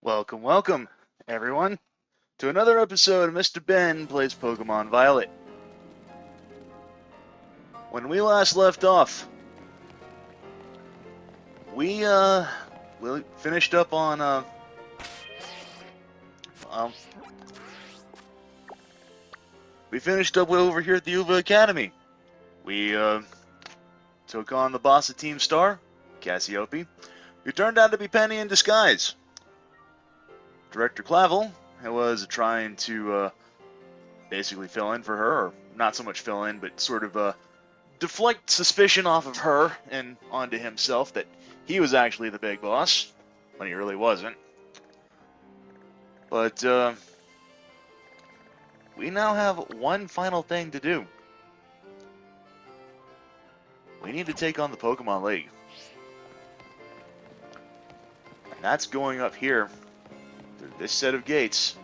Welcome, welcome, everyone, to another episode of Mr. Ben Plays Pokemon Violet. When we last left off, we finished up on we finished up over here at the Uva Academy. We took on the boss of Team Star, Cassiope, who turned out to be Penny in disguise. Director Clavel was trying to basically fill in for her, or not so much fill in, but sort of deflect suspicion off of her and onto himself that he was actually the big boss, when he really wasn't. But we now have one final thing to do. We need to take on the Pokemon League. And that's going up here through this set of gates.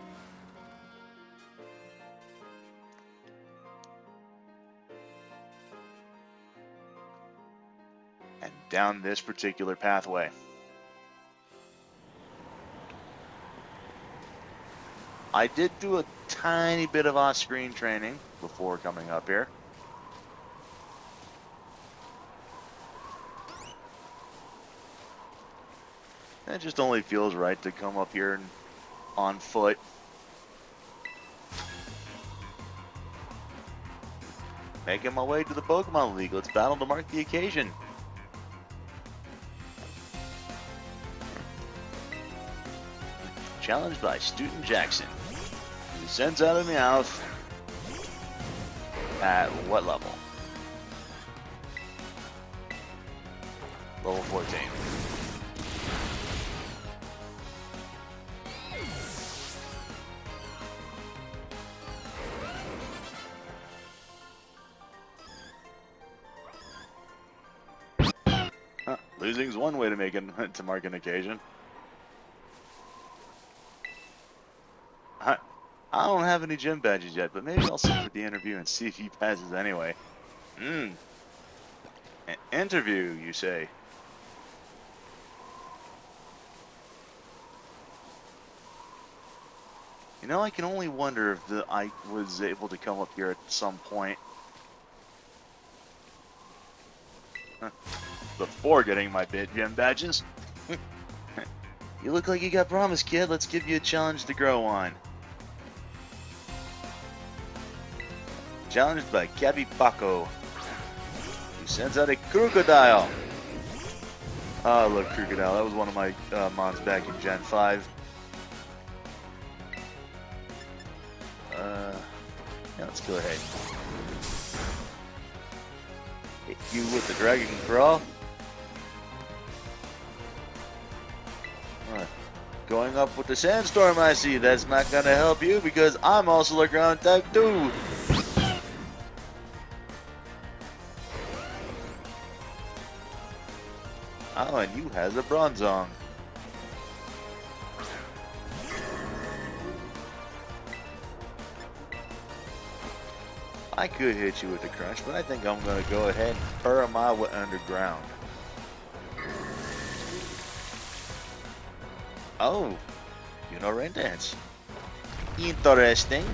And down this particular pathway. I did do a tiny bit of off-screen training before coming up here. It just only feels right to come up here and on foot. Making my way to the Pokemon League. Let's battle to mark the occasion. Challenged by Student Jackson, who sends out a Meowth at what level? Level 14. Losing's one way to make it to mark an occasion. I don't have any gym badges yet, but maybe I'll sit for the interview and see if he passes anyway. An interview, you say? You know, I can only wonder if I was able to come up here at some point. Before getting my gym badges. You look like you got promise, kid. Let's give you a challenge to grow on. Challenged by Gabby Paco, who sends out a Crocodile. Oh, I love Crocodile. That was one of my mons back in Gen 5. Yeah, let's go ahead. Hit you with the Dragon Claw. Going up with the Sandstorm, I see. That's not going to help you because I'm also a ground type too. Oh, and you has a Bronzong. I could hit you with the Crunch, but I think I'm going to go ahead and burrow my way underground. Oh, you know Rain Dance. Interesting.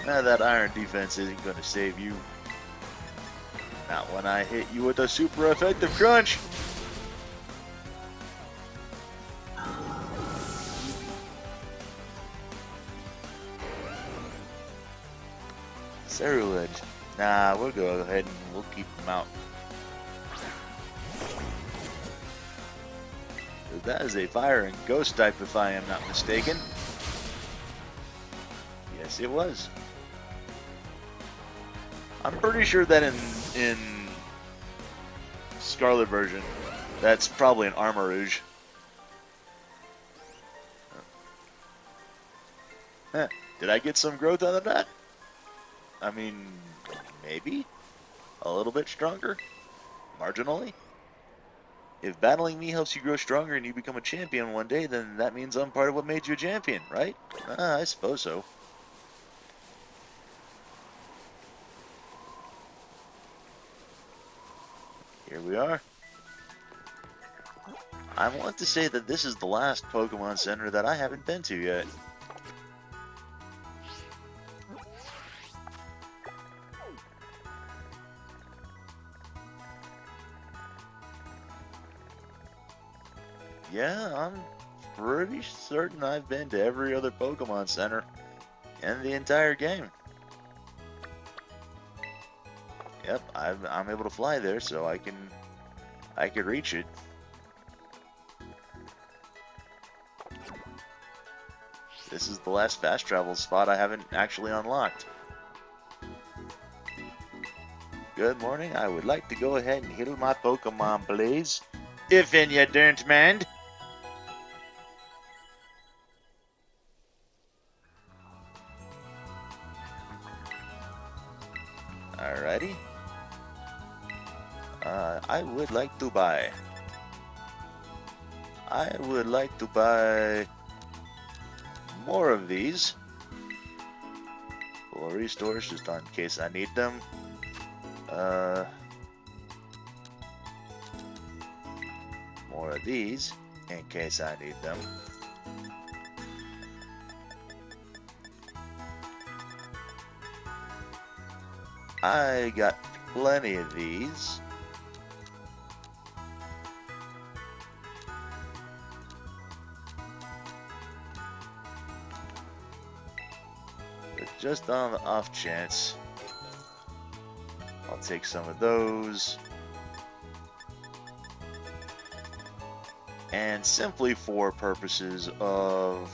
Now that iron defense isn't going to save you. Not when I hit you with a super effective Crunch. Cerulege. Nah, we'll go ahead and we'll keep them out. That is a fire and ghost type if I am not mistaken. Yes, it was. I'm pretty sure that in Scarlet version, that's probably an Armarouge. Huh. Did I get some growth out of that? I mean, maybe? A little bit stronger? Marginally? If battling me helps you grow stronger and you become a champion one day, then that means I'm part of what made you a champion, right? I suppose so. Here we are. I want to say that this is the last Pokemon Center that I haven't been to yet. Yeah, I'm pretty certain I've been to every other Pokemon Center in the entire game. Yep, I'm able to fly there, so I can reach it. This is the last fast travel spot I haven't actually unlocked. Good morning. I would like to go ahead and heal my Pokemon, please. If you don't mind. Alrighty. I would like to buy. More of these. Full restores just in case I need them. More of these in case I need them. I got plenty of these. But just on the off chance, I'll take some of those. And simply for purposes of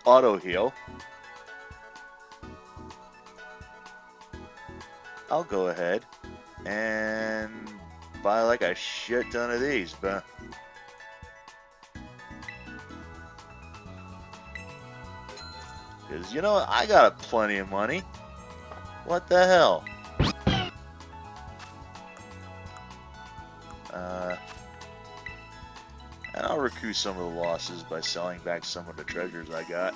auto heal, I'll go ahead and buy like a shit ton of these, but because you know what? I got plenty of money. What the hell? And I'll recoup some of the losses by selling back some of the treasures I got.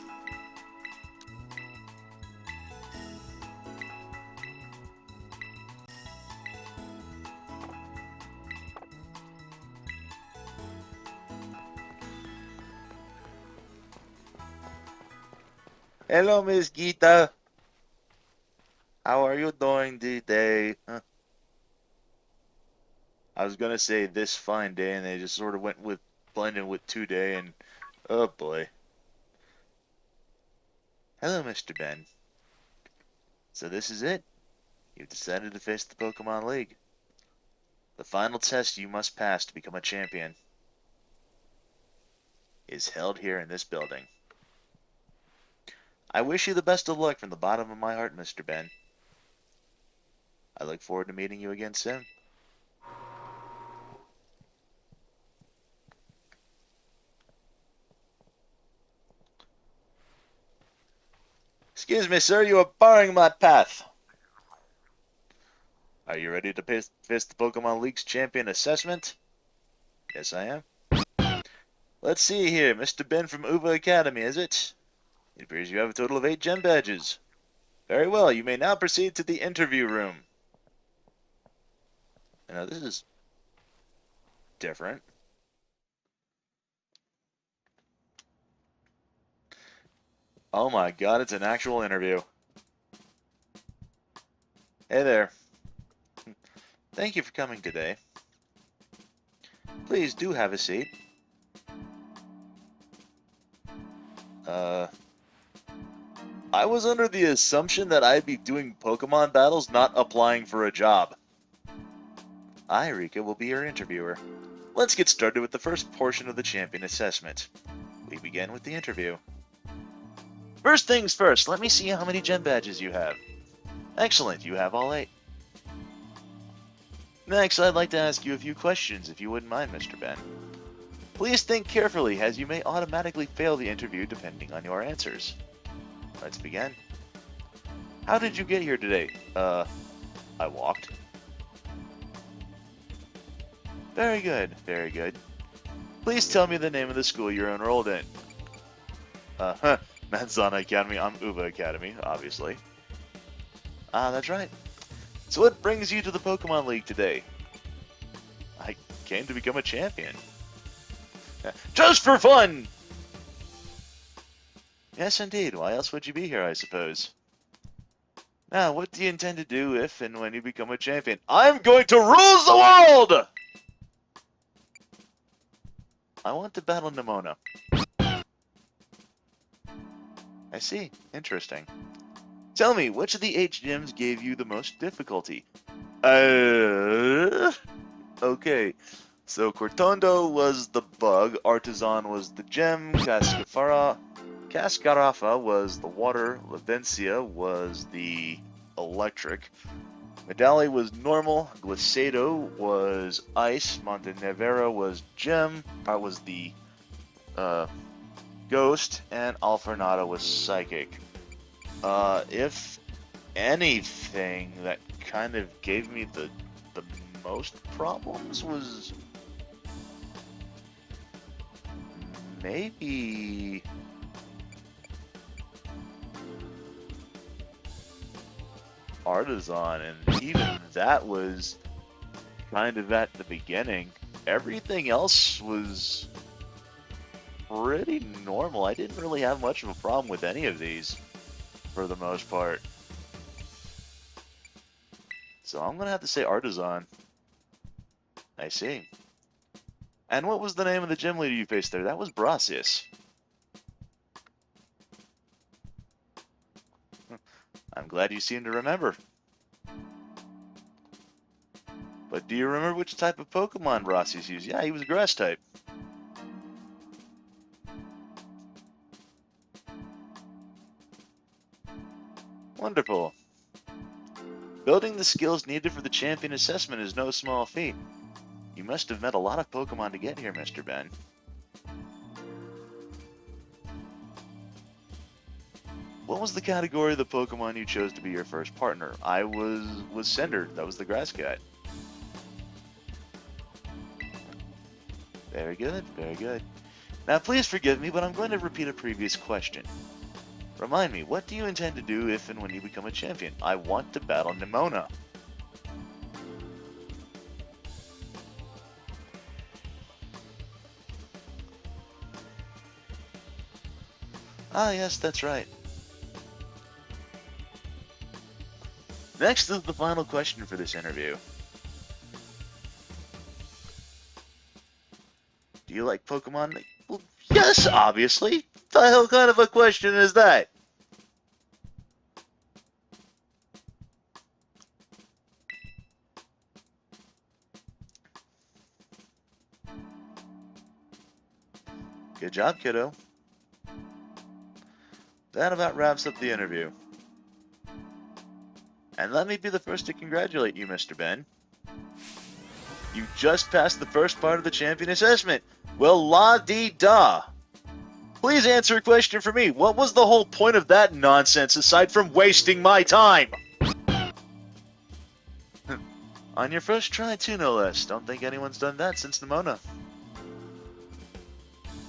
Hello, Miss Gita. How are you doing today? Huh? I was gonna say this fine day, and they just sort of went with blending with today, and oh boy. Hello, Mr. Ben. So this is it. You've decided to face the Pokemon League. The final test you must pass to become a champion is held here in this building. I wish you the best of luck from the bottom of my heart, Mr. Ben. I look forward to meeting you again soon. Excuse me, sir, you are barring my path. Are you ready to face the Pokemon League's champion assessment? Yes, I am. Let's see here, Mr. Ben from Uva Academy, is it? It appears you have a total of 8 gem badges. Very well, you may now proceed to the interview room. Now, this is different. Oh my god, it's an actual interview. Hey there. Thank you for coming today. Please do have a seat. I was under the assumption that I'd be doing Pokemon battles, not applying for a job. I, Rika, will be your interviewer. Let's get started with the first portion of the champion assessment. We begin with the interview. First things first, let me see how many gem badges you have. Excellent, you have all 8. Next, I'd like to ask you a few questions, if you wouldn't mind, Mr. Ben. Please think carefully, as you may automatically fail the interview depending on your answers. Let's begin. How did you get here today? I walked. Very good, very good. Please tell me the name of the school you're enrolled in. Manzana Academy. I'm Uva Academy, obviously. Ah, that's right. So what brings you to the Pokemon League today? I came to become a champion. Just for fun! Yes, indeed. Why else would you be here, I suppose? Now, what do you intend to do if and when you become a champion? I'm going to rule the world! I want to battle Nemona. I see. Interesting. Tell me, which of the 8 gyms gave you the most difficulty? Okay. So, Cortondo was the bug, Artisan was the gem, Cascarafa was the water, Lavencia was the electric, Medali was normal, Glisado was ice, Montenevera was gem, was the ghost, and Alfornada was psychic. If anything that kind of gave me the most problems was maybe Artisan, and even that was kind of at the beginning. Everything else was pretty normal. I didn't really have much of a problem with any of these for the most part. So I'm gonna have to say Artisan. I see. And what was the name of the gym leader you faced there? That was Brasius. I'm glad you seem to remember. But do you remember which type of Pokemon Brasius used? Yeah, he was grass type. Wonderful. Building the skills needed for the champion assessment is no small feat. You must have met a lot of Pokemon to get here, Mr. Ben. What was the category of the Pokemon you chose to be your first partner? I was Cinder. That was the grass cat. Very good, very good. Now please forgive me, but I'm going to repeat a previous question. Remind me, what do you intend to do if and when you become a champion? I want to battle Nemona. Ah, yes, that's right. Next is the final question for this interview. Do you like Pokemon? Well, yes, obviously. What the hell kind of a question is that? Good job, kiddo. That about wraps up the interview. And let me be the first to congratulate you, Mr. Ben. You just passed the first part of the champion assessment. Well, la-dee-da. Please answer a question for me. What was the whole point of that nonsense aside from wasting my time? On your first try, too, no less. Don't think anyone's done that since Nemona.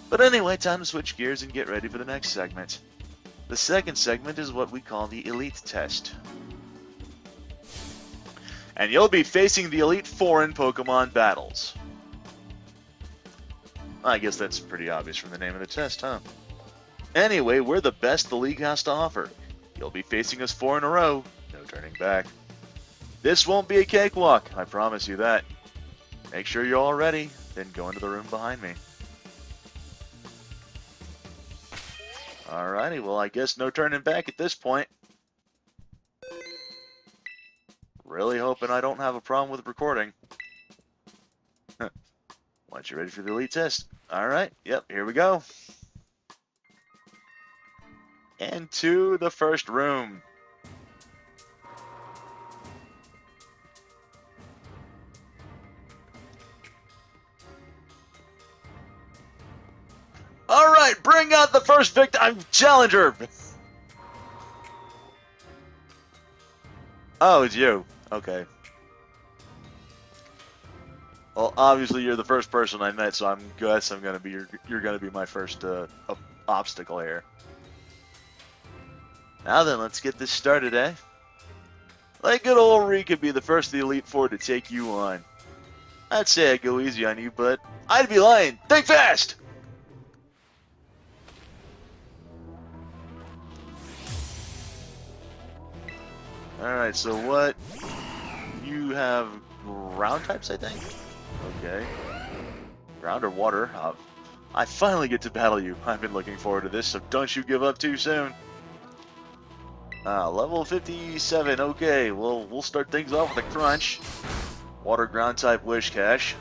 But anyway, time to switch gears and get ready for the next segment. The second segment is what we call the Elite Test. And you'll be facing the Elite Four in Pokemon battles. I guess that's pretty obvious from the name of the test, huh? Anyway, we're the best the league has to offer. You'll be facing us 4 in a row, no turning back. This won't be a cakewalk, I promise you that. Make sure you're all ready, then go into the room behind me. Alrighty, well I guess no turning back at this point. Really hoping I don't have a problem with recording. Once you're ready for the Elite Test. Alright, yep, here we go. And to the first room. Alright, bring out the first victim challenger! Oh, it's you. Okay. Well, obviously you're the first person I met, so I guess I'm gonna be you're gonna be my first obstacle here. Now then, let's get this started, eh? Like good old Reed could be the first of the Elite Four to take you on. I'd say I'd go easy on you, but I'd be lying. Think fast! Alright, so what? You have ground types, I think? Okay. Ground or water? I finally get to battle you. I've been looking forward to this, so don't you give up too soon. Level 57, okay. Well, we'll start things off with a crunch. Water ground type Whiscash.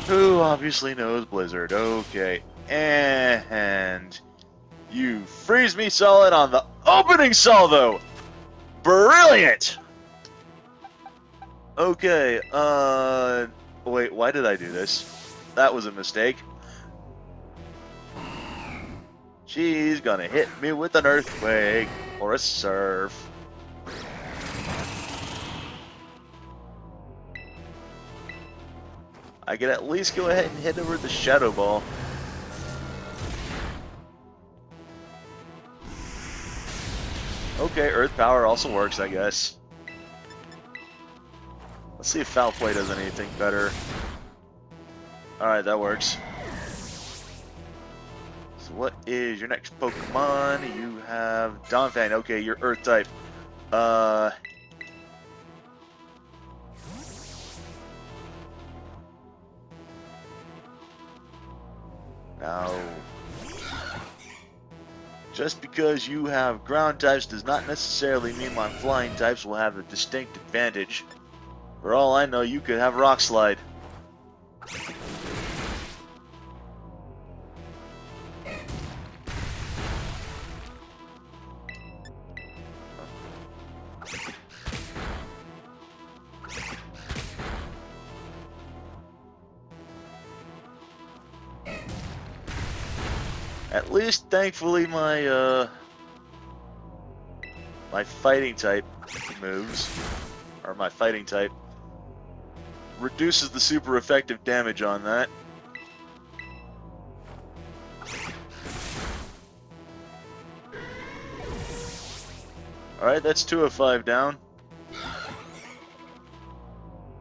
Who obviously knows Blizzard. Okay. And you freeze me solid on the opening salvo! Brilliant! Okay, wait, why did I do this? That was a mistake. She's gonna hit me with an earthquake or a surf. I can at least go ahead and hit her with the Shadow Ball. Okay, Earth Power also works, I guess. Let's see if Foul Play does anything better. Alright, that works. So what is your next Pokemon? You have Donphan. Okay, you're Earth type. Now, just because you have ground types does not necessarily mean my flying types will have a distinct advantage. For all I know, you could have Rock Slide. At least, thankfully, my fighting type moves, or my fighting type, reduces the super effective damage on that. Alright, that's 2 of 5 down.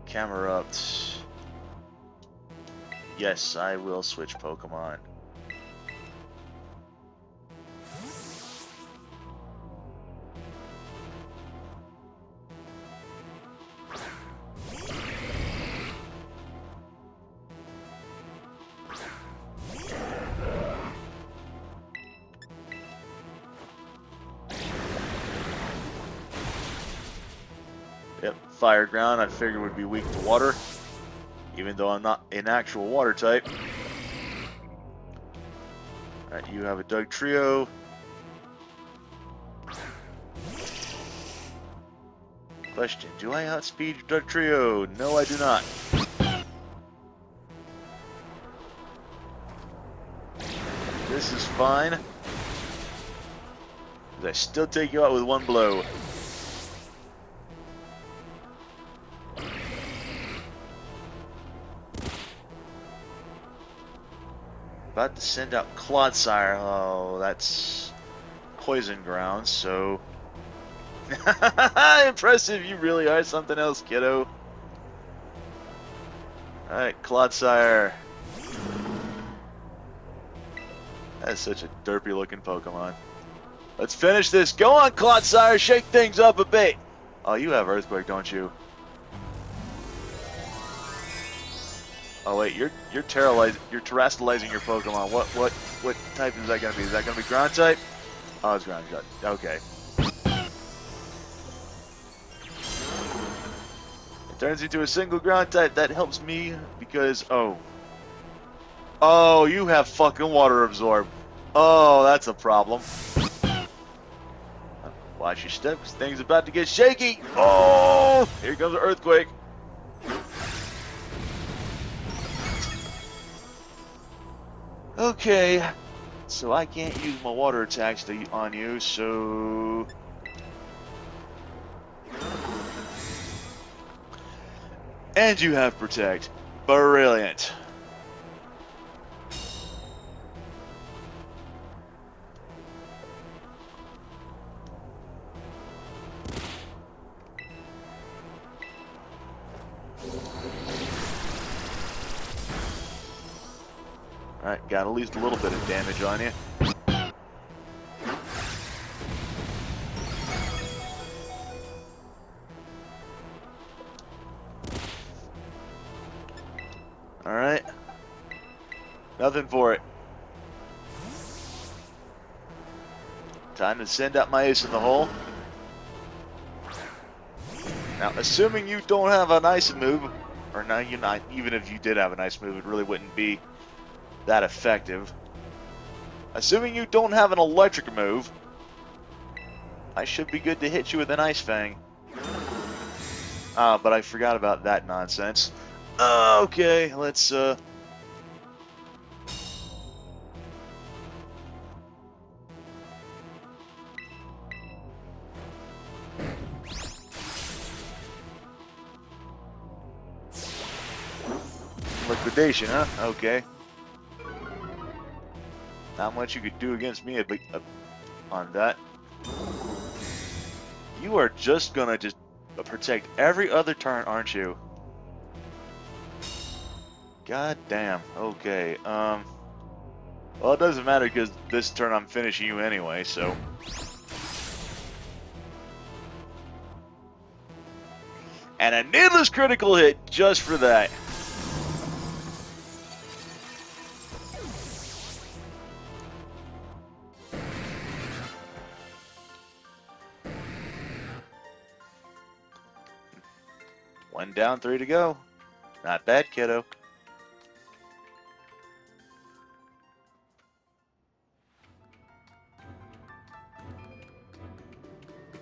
Camerupt. Yes, I will switch Pokemon. Yep, Fire Ground I figured would be weak to water, even though I'm not an actual water type. Alright, you have a Dugtrio. Question, do I outspeed Dugtrio? No, I do not. This is fine. I still take you out with one blow. About to send out Clodsire. Oh, that's Poison Ground, so... Impressive, you really are something else, kiddo. Alright, Clodsire. That's such a derpy looking Pokemon. Let's finish this. Go on, Clodsire, shake things up a bit. Oh, you have Earthquake, don't you? Oh wait, you're terrestrializing your Pokemon. What type is that gonna be? Is that gonna be ground type? Oh, it's ground type. Okay. It turns into a single ground type. That helps me because oh, you have fucking Water Absorb. Oh, that's a problem. Watch your step, 'cause things about to get shaky. Oh, here comes an Earthquake. Okay, so I can't use my water attacks on you, so... And you have Protect. Brilliant. Alright, got at least a little bit of damage on you. Alright. Nothing for it. Time to send out my ace in the hole. Now, assuming you don't have an ice move, or no, you're not, even if you did have an ice move, it really wouldn't be that effective. Assuming you don't have an electric move, I should be good to hit you with an Ice Fang. But I forgot about that nonsense. Okay, let's, liquidation, huh? Okay. Not much you could do against me on that. You are just gonna just protect every other turn, aren't you? God damn. Okay. Well, it doesn't matter because this turn I'm finishing you anyway, so. And a needless critical hit just for that. One down, 3 to go. Not bad, kiddo.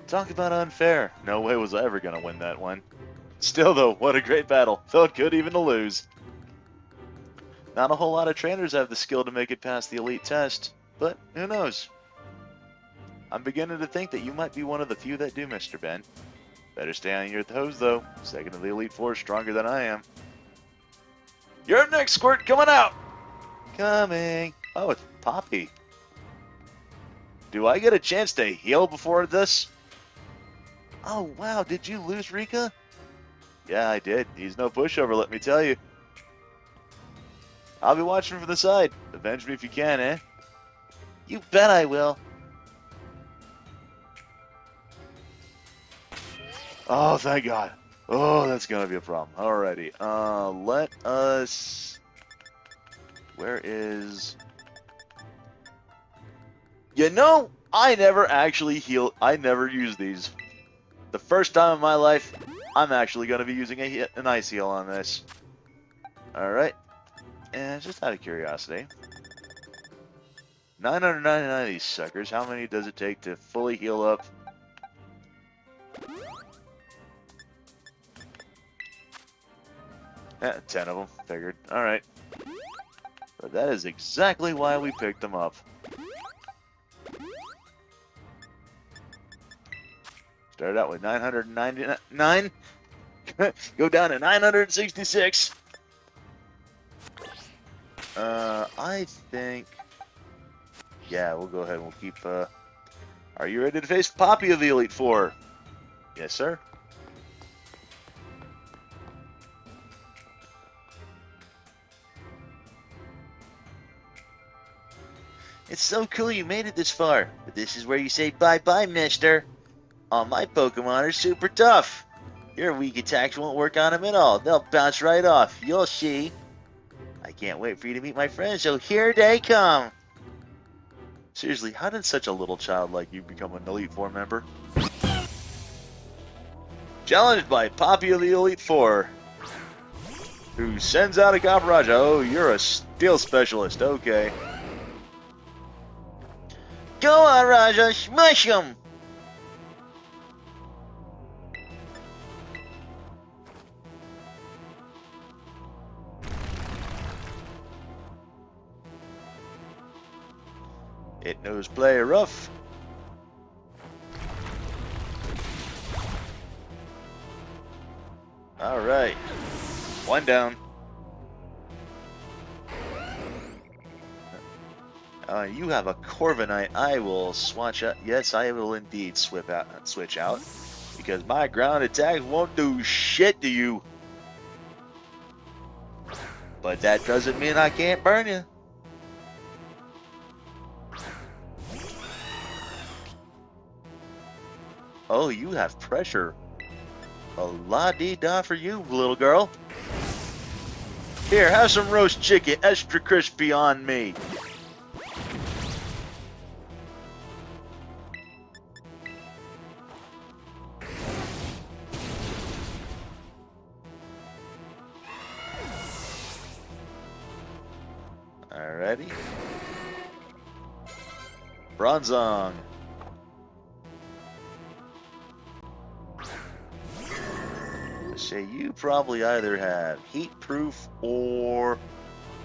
Talk about unfair. No way was I ever going to win that one. Still, though, what a great battle. Felt good even to lose. Not a whole lot of trainers have the skill to make it past the elite test, but who knows? I'm beginning to think that you might be one of the few that do, Mr. Ben. Better stay on your toes, though. Second of the Elite Four, stronger than I am. You're up next, Squirt. Coming out. Coming. Oh, it's Poppy. Do I get a chance to heal before this? Oh, wow. Did you lose Rika? Yeah, I did. He's no pushover, let me tell you. I'll be watching from the side. Avenge me if you can, eh? You bet I will. Oh, thank God. Oh, that's gonna be a problem. Alrighty. Let us... Where is... You know, I never actually heal. I never use these. The first time in my life, I'm actually gonna be using an ice heal on this. Alright. And just out of curiosity. 999 of these suckers. How many does it take to fully heal up? Yeah, 10 of them. Figured. Alright. But that is exactly why we picked them up. Started out with 999. Go down to 966. I think... Yeah, we'll go ahead and we'll keep... Are you ready to face Poppy of the Elite Four? Yes, sir. It's so cool you made it this far, but this is where you say bye-bye, mister. All my Pokemon are super tough. Your weak attacks won't work on them at all. They'll bounce right off. You'll see. I can't wait for you to meet my friends, so here they come. Seriously, how did such a little child like you become an Elite Four member? Challenged by Poppy of the Elite Four, who sends out a Copperajah. Oh, you're a steel specialist. Okay. Go on, Raja, smash him! It knows play rough. Alright. One down. You have a Corviknight. I will switch out. Yes, I will indeed switch out. Because my ground attack won't do shit to you. But that doesn't mean I can't burn you. Oh, you have pressure. A la-dee-da for you, little girl. Here, have some roast chicken, extra crispy on me. Alrighty. Bronzong. Say you probably either have heat proof or...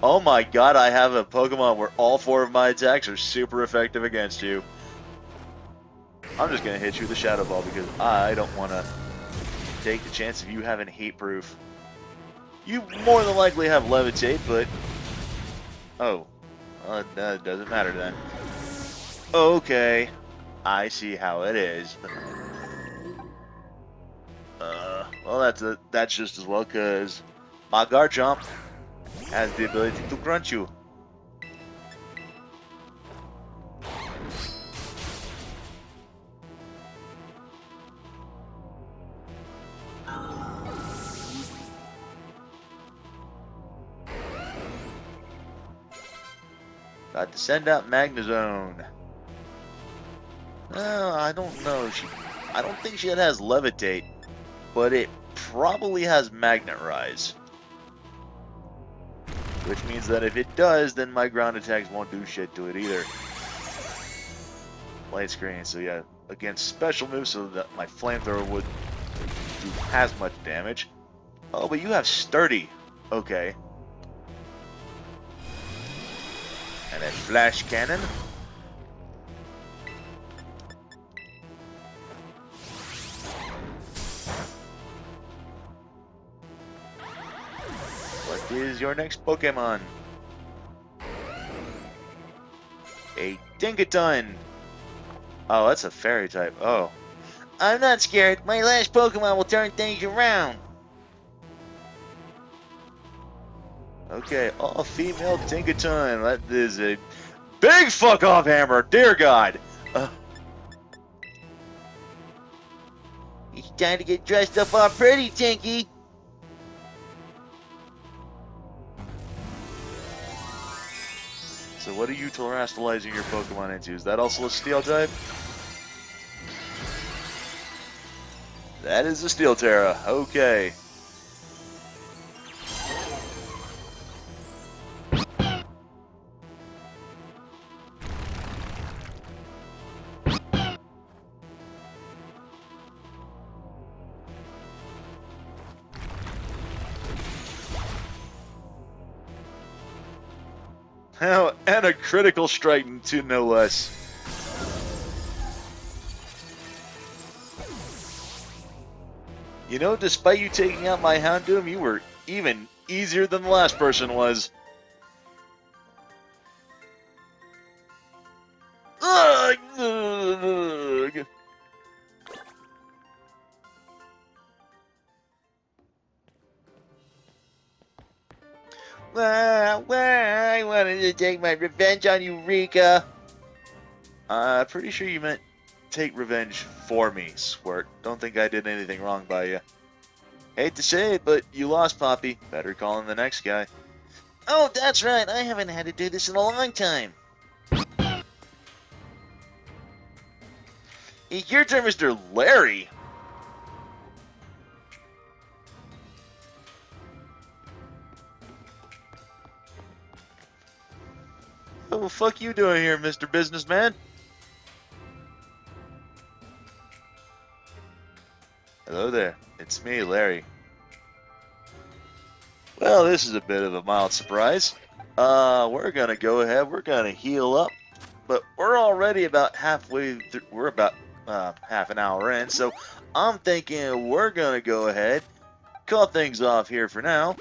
Oh my god, I have a Pokemon where all 4 of my attacks are super effective against you. I'm just going to hit you with a Shadow Ball because I don't want to take the chance of you having heat proof. You more than likely have Levitate, but... Oh. Well, that doesn't matter then. Okay. I see how it is. Well, that's just as well, because my Garchomp has the ability to grunt you. Got to send out Magnezone. I don't know. I don't think she has Levitate, but it probably has Magnet Rise. Which means that if it does, then my ground attacks won't do shit to it either. Light screen, so yeah, against special moves, so that my flamethrower would do as much damage. Oh, but you have Sturdy. Okay. And a Flash Cannon. What is your next Pokemon? A Dinkaton. Oh, that's a fairy type. Oh. I'm not scared. My last Pokemon will turn things around. Okay, all-female Dinkaton. That is a big fuck-off hammer. Dear God. It's time to get dressed up all pretty, Tinky. So what are you terastallizing your Pokemon into? Is that also a Steel type? That is a Steel Terra. Okay. Oh, and a critical strike to no less. You know, despite you taking out my Houndoom, you were even easier than the last person was. Ugh! I wanted to take my revenge on you, Rika. Pretty sure you meant take revenge for me, Squirt. Don't think I did anything wrong by you. Hate to say it, but you lost, Poppy. Better call in the next guy. Oh, that's right. I haven't had to do this in a long time. It's your turn, Mr. Larry. What the fuck you doing here, Mr. Businessman? Hello there, it's me, Larry. Well, this is a bit of a mild surprise. We're gonna go ahead, we're gonna heal up, but we're already about halfway through, we're about half an hour in, so I'm thinking we're gonna go ahead, call things off here for now,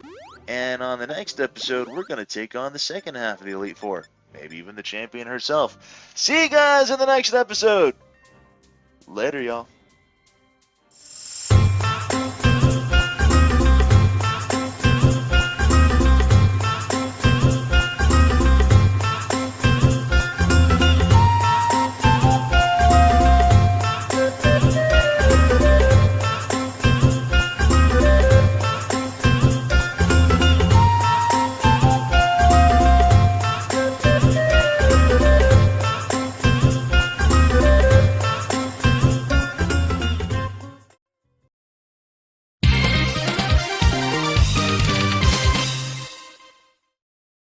and on the next episode, we're gonna take on the second half of the Elite Four. Maybe even the champion herself. See you guys in the next episode. Later, y'all.